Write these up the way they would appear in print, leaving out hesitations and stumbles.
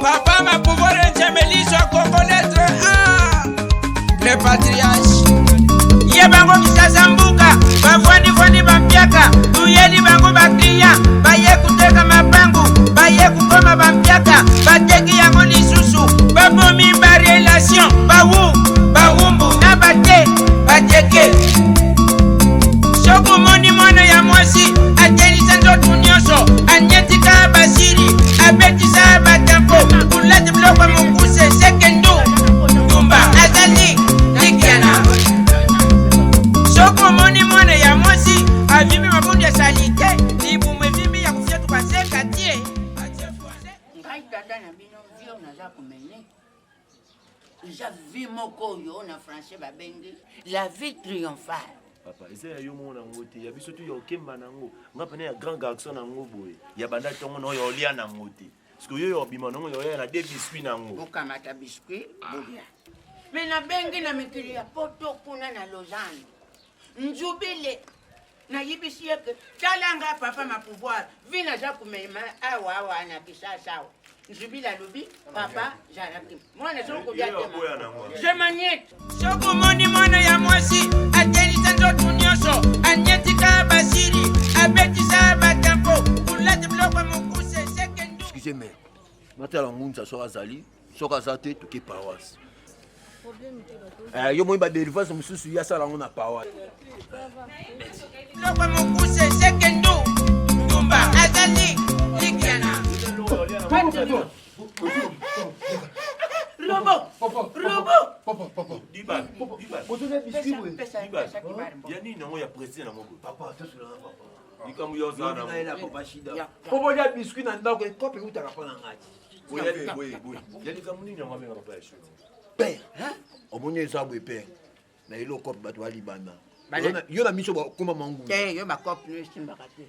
Papa m'a pouvoir Njemelli soit connaître le patriarche. Yebango kisazambuka, bavwani bampiaka, tuyeli bango bakliya, baye kuteka mapangu, baye kukoma bampiaka, bateki yango lisusu, babomi ba relation, bawumbu na bateke. Soko moni mwana ya mwasi, atenisa nzoto nyonso, anyetika basiri, abetisa batampo, kulati bloko mukuse, sekendu, tumba, azali, likiana. Soko moni mwana ya mwasi, avimi mabundi ya salite, libume vimi ya kufia tukase katie. Ngai tata na bino vio naza kumene. Ja vie moko yo na français babengi la vie triomphale. Papa, eza ya yo mona ngote, ya biso tu ya okemba nango. Nga pene ya grand garçon nango boye. Ya banda tongo no yo lia na ngote. Parce que yo yo bima nango yo ya na des biscuits nango. Okamata biscuit bolia. Mais na bengi na mikili ya poto kuna na Lausanne. Njubile na yibisi yake talanga papa ma pouvoir vina za kumema awa na kisasa. Njubila lubi papa jaraki. Mwana soko bya tema. Je magnete. Soko moni mwana ya mwasi, atenisa nzoto nyonso, anyetika basiri, abetisa batampo, kulati bloko mukuse, sekendu. Excusez-moi. Matala ngunza soka zali, soka zate toke paroisse. Yo moi ba delivrance mususu ya sala ngona paroisse. Bloko mukuse, sekendu, tumba, azali, likiana. Papa. Diba. Ya nini nango ya président nango boye. Papa, to sula papa. Likambo yo za Na nango. ina papa shida. Popo ya biscuit na ndako kope utaka pona ngati. Boye. Ya likambo nini nango benga papa ya shuri. Père, hein? Omonye eza boye père. Na ilo kope bato bali bana. Yo na miso ba kuma mangu. Yo ba kope no simbaka te.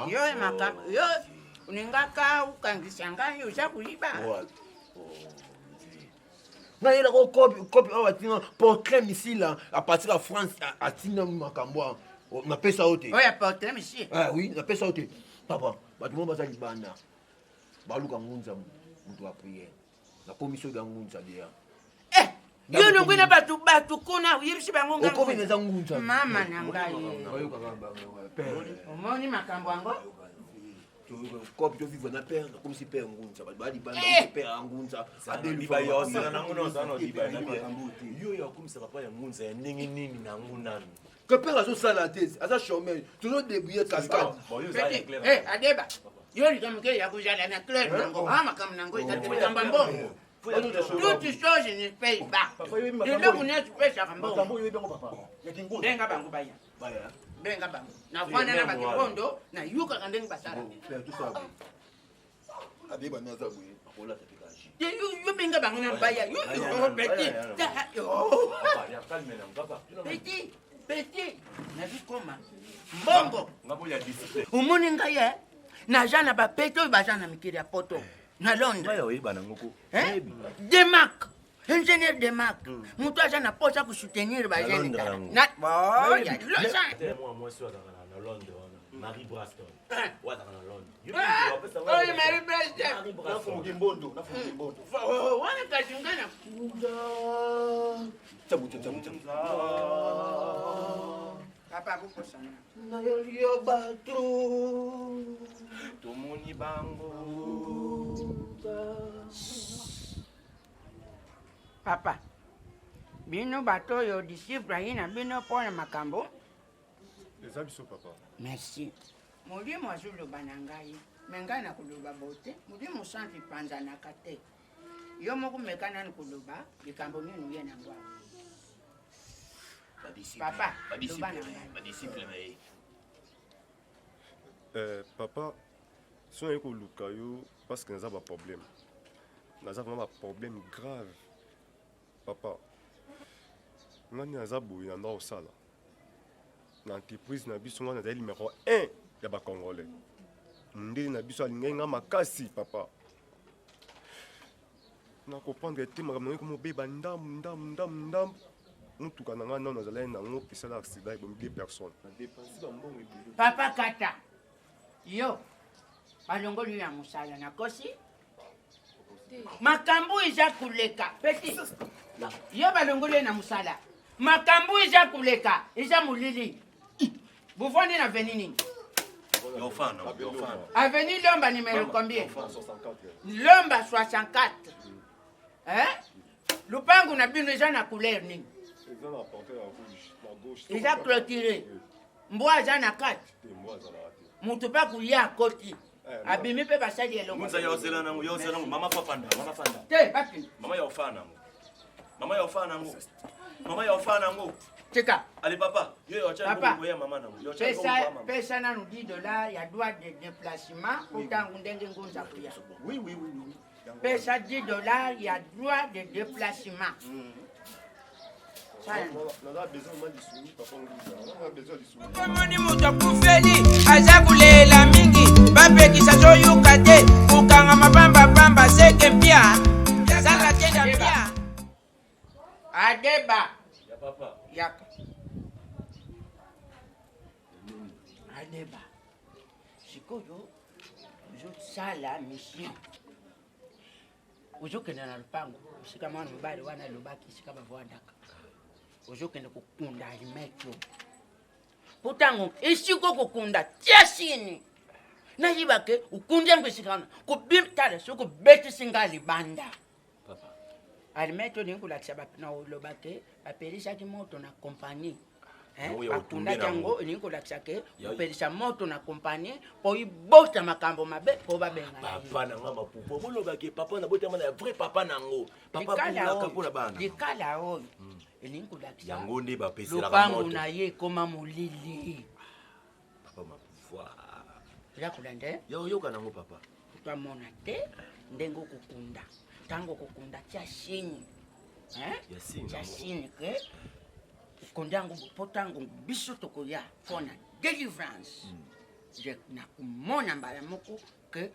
Yo makam yo uningaka ukangishanga yo za kuiba. Na ila ko kope awa tina portrait ici là à partir de France à tina makambo. Na pesa ote. Oya portrait ici. Ah oui, na pesa ote. Papa, bato mo bazali bana. Baluka ngunza mutu wa prière. Na commission ya ngunza dia. Yo nungwina batu kuna uyibisi bango nganga. Okobe neza ngunza. Mama na ngai. Bayoka kamba père. Omoni makambo yango? Kope to vivre na père, comme si père ngunza. Bali bana père ngunza. Diba yo sala nango no zano diba na yo ya kumisa papa ya ngunza ya ningi nini nango nani. Que père azo sala tête, aza chômeur, toujours débrouiller cascade. Adeba. Yo likamke ya kujala na clair nango. Mama kama nango itatamba mbongo. Toutes choses ne payent pas. Le lieu où tu payes ça mbongo. Benga bango baya. Benga bango. Na fwana na bakibondo na yuka kandenga basara. Père tout ça. Adeba naza boye, akola tapika aji. Yo benga bango na baya. Yo petit. Papa ya calme na papa. Petit. Na vikoma. Mbongo. Ngabo ya discipline. Umoni ngaye. Na jana ba peto ba jana mikiri ya poto. Na Londres. Ngaya oyiba nangoko. Des marques. Ingénieur de marque. Mutu aja na posa ku soutenir ba jeune. Na ya Lausanne. Moi sur na Londres. Marie Braston. Wa na Londres. Oh, Marie Braston. Nafunga imbondo. Wana kashingana. Tabu. Papa kuko sana. Na yo batro. Tomoni bango. Papa. Bino bato yo disciple ina bino pona makambo. Les abisso papa. Merci. Mulimu azuluba na ngai. Menga na kuluba bote. Mulimu santi panza na kate. Yo moko mekana ni kuluba. Likambo nini uye na ngwa. Papa. Badisciple na ye. Papa, si on est au Lukayo, parce que nous avons un problème. Nous avons un problème grave. Papa, nous avons un problème dans la l'entreprise na biso ngana zali numéro 1 ya ba congolais. Ndé na biso alinga makasi papa. Na comprendre te makambo ko mo beba ndam. Mutu kana ngana na zali na ngo pisa l'accident bon 2 personnes. Na dépenser ba mbongo ebele. Papa kata. Yo. Alongoli ya musala na kosi. makambo eza kuleka peti yo balongoli na musala makambo eza kuleka eza mulili buvandi na veni nini Avenue Lomba numéro combien? Lomba 64. Hein? Lupangu na bino eza na couleur nini? Eza clôturé. Mbwa eza na kati. Mutu pa kuya koti. Abimi pe basali elongo. Munza yozela nangu mama fanda. Te baki. Mama ya ufana nangu. Cheka. Ali papa, yo acha ngo ya mama nangu. Yo acha ngo mama. Pesa na nous $10 ya droit de déplacement utangu ndenge ngonza kuya. Oui. Pesa $10 ya droit de déplacement. Komoni mutu akufeli aza kulela mingi bapekisa zoyuka te kukanga mapambapamba seke mpia zala tenda mpia Adeba. Ya papa. Yaka. Adeba. Sikoyo sala mission. Ujokenda na lupango. Shika mwana mbali wana lubaki shika bavwandaka. Ujokenda kukunda alimetro. Putango ishiko kukunda tiasini. Na yibake ukundya ngwishikana kubimtala soko beti singali banda. Papa. Alimetro ni kulakisha bapina ulobake aperisha kimoto na kompani. Uya Akunda jango ni kulakisha ke Ya- aperisha moto na kompani po ibota makambo mabe po babenga. Papa na ngama pupo boloba ke papa na bota mana vrai papa nango. Papa bula kapula bana. Dikala oyo. Ni kulakisha. Yango nde ba pesela ka Lupango moto. na ye koma mulili. Papa ma pouvoir. Ya kulande. Yo kana ngo papa. Twamona te ndengo kukunda. Tango kukunda tia shini. Yasini. Tia shini ke kondango potango biso tokoya fona deliverance. Je na kumona mbala moko ke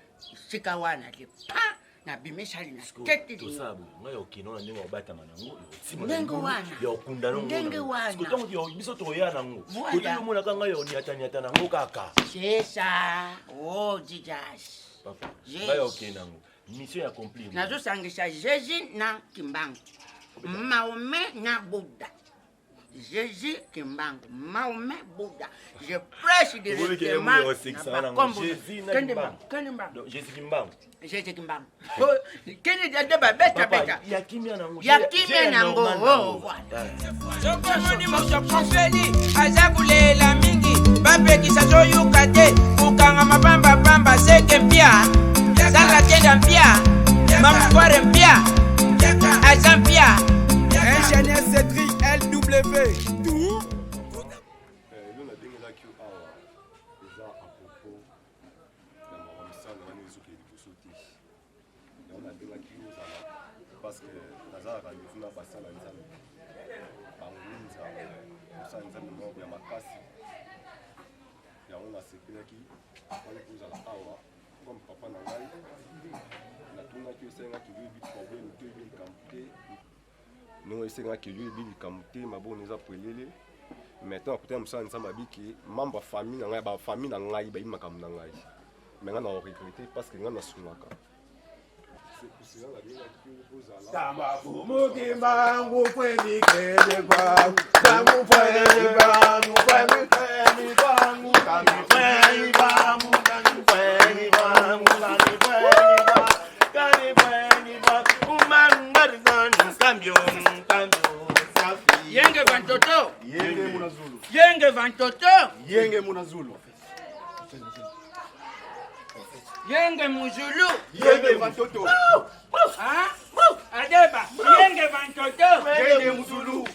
sikawana le pa na bimesali na tete To sabu ngayo kinona ningo obata manango. Ndengo wana. Yo kunda no. Ndenge wana. Sikotongo yo biso to ya nango. Voilà. Koto yo mona kanga yo nyata nango kaka. Sesa. Oh Jesus. Papa. Yes. Ngayo kinango. Mission accomplie. Nazosangisha Jésus na Kimbangu. Mahomet na Bouddha. Jésus Kimbangu. Mahomet Bouddha. Je prêche directement. Jésus na Kimbangu. Jésus Kimbangu. Jésus Kimbangu. Keni de beta beta. Ya kimia nango. Ya kimia nango. Oh, voilà. Komoni mutu akufeli aza kulela mingi bapekisa zoyuka te kukanga mapambapamba seke mpia zala tenda mpia mamukware mpia aza mpia Ingénieur Cédric LW. Tout. Nous na bengelaki yo awa eza apropos ya mamisano wana ezoki liboso te yango nabengaki yo ozala parce que nazalaka liboso na basala nzambe bangunza mosala nzambe moko ya makasi yango nasepelaki wana ozala awa comme papa na ngai natunaki yo esengaki yoyebi problème to yebi likambo te non esengaki yoyebi likambo te maboni eza polele maintenant akutana mosala nzambe abiki membre famille na ngai bafamille na ngai bayebi makambo na ngai me ngai na regrete parce que ngai nasungaka Mukimangu kweni kene kwangu, tangu kweni kwangu, kweni kweni kwangu, kweni kweni kwangu, kweni kweni kwangu, kweni kweni kwangu, kweni kweni kwangu, umangari zani kambyo, kambyo, safi. Yenge vantoto. Yenge muna Zulu. Yenge vantoto. Yenge muna Zulu. Yenge muzulu. Yenge vantoto. Ah? Adeba. Yenge vantoto. Yenge muzulu.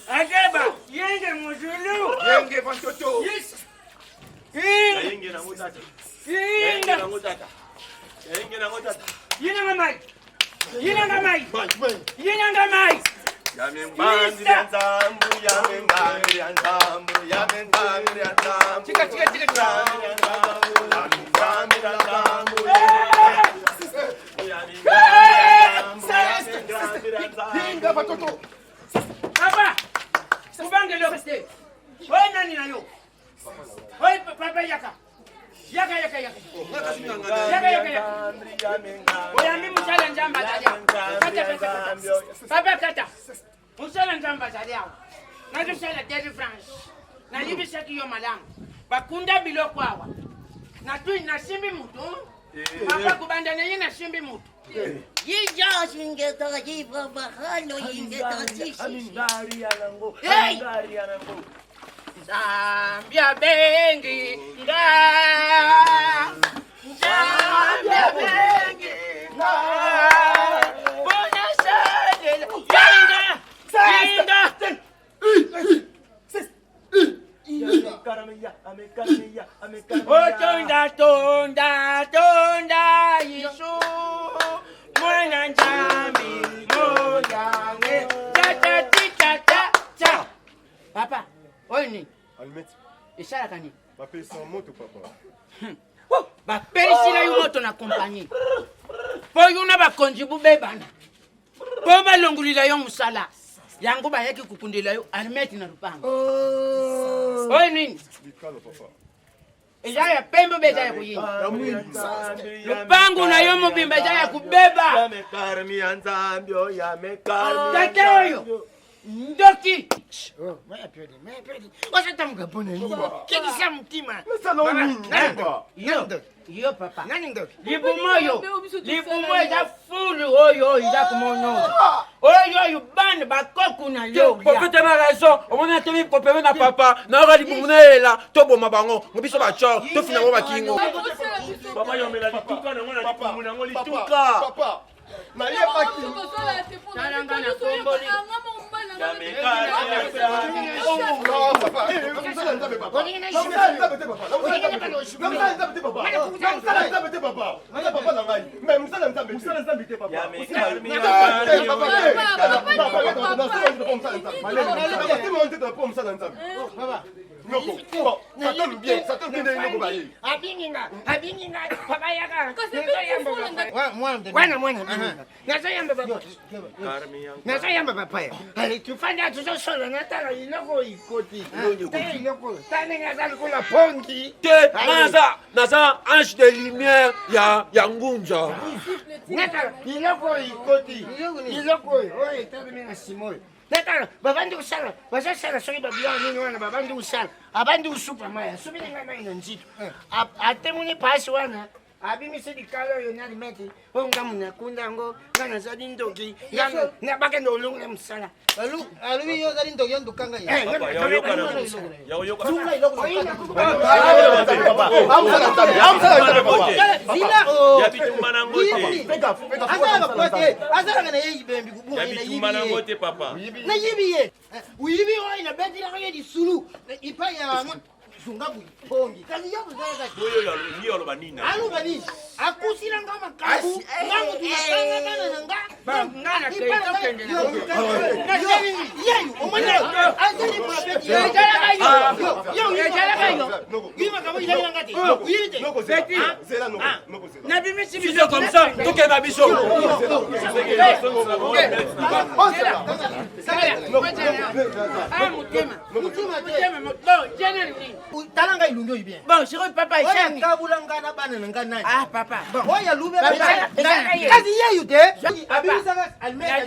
Adeba. Yenge muzulu. Yenge vantoto. Yes. Yenge nango tata. Yenge Yenge. nango tata. Yenge nango tata. Yina ngamai. Yina ngamai. Bye. Yina ngamai. Yamengbangri antambu, yamengbangri antambu, yamengbangri antambu. Chika. Yenge vantoto. Papa. Kubange lo keste. Oi nani na yo. Oi papa yaka. Yaka. Oyambi musala njamba zalia. Papa kata. Musala njamba zalia. Nazo sala 30 francs. Na libisa kiyo malamu. Bakunda biloko awa. Na tu na simbi mutu. Papa kubanda nenye na simbi mutu. Yija singeta jiva bahalo yingeta sisi. Hey! Zambia bengi nga. Zambia bengi nga. Bona sadela. Tonda Yesu. Mwana njambi moyange. Cha. Papa, oye ni. Almet, Ishala kani. bapelisa moto papa. Bapelisila yo moto na kompani. Po yuna bakonjibu bebana. Po balongulila yo musala. Yangu bayaki kukundila yo almeti na rupango. Oye nini? Bikalo papa. Ejaya pembe beja ya kuyinga. Lupango na yo mubimba ejaya kubeba. Tate oyo. Ndoki. Maya pedi. Wasa tamuka pone nini? Kikisa mtima. Sala nini papa? Yo papa. Nani ndoki? Libumoyo eza fulu oyo eza kumonyo. Oyo bande bakoku na yo. Profete na raison, on a tenu propre na papa, na ra libumuna la tobo mabango, ngobiso ba cho, to fina ngo bakingo. Papa yomela lituka na ngona lipumu na ngoli Papa, lituka. papa. Na yeba ki. Talanga na komboli. Non, papa. Musala nzabe papa. Musala nzabe te papa. Musala nzabe te papa. Musala nzabe te papa. Nana papa na ngai. Mais musala nzabe. Musala nzabe te papa. Nazayamba papaya. Tufanya tuzosola natala iloko ikoti. Iloko. Tane ngazali kula pongi. Te naza ange de lumière ya ngunja. Natala iloko ikoti. Iloko. Oye, tabe mina simoi. Natala babandi usala. Basasala soki babia nini wana babandi usala. Abandi usupa maya. Subile ngama ina nzito. Atemuni pasi wana. Abimise dikalo yo nali meti. Onga muna kunda ngo ngana zadi ndoki. Ngana na bakendo olunga msala. Alubi yo zali ndoki ndo kanga ya. Papa yaoyoka na ngosi. Yaoyoka. Ya bitumba na ngote. Azala kana yeyi bembi kubunga Ya bitumba na ngote papa. na yibiye. Uyibi wa ina beti la kwenye disulu. Ipa ya sunga pongi. Kazi yako zaka. Boyo ndio lo banina. Alu bani. Akusila ngama kabu. Ngamu tunatanga kana nanga. Ngana keito kende. Yeyu omwana. Azali kwa beti. Yima kama ila ngati. Uyite. Na bimisi Si c'est comme ça, to ke na biso. Talanga ilungo ibien. Bon, chérie, papa, il Oya s'est kabula ngana bana nanga nani. Ah, papa. Bon. Oya lube Papa, papa. papa. Kazi yeyu te. Papa. Abisa almera.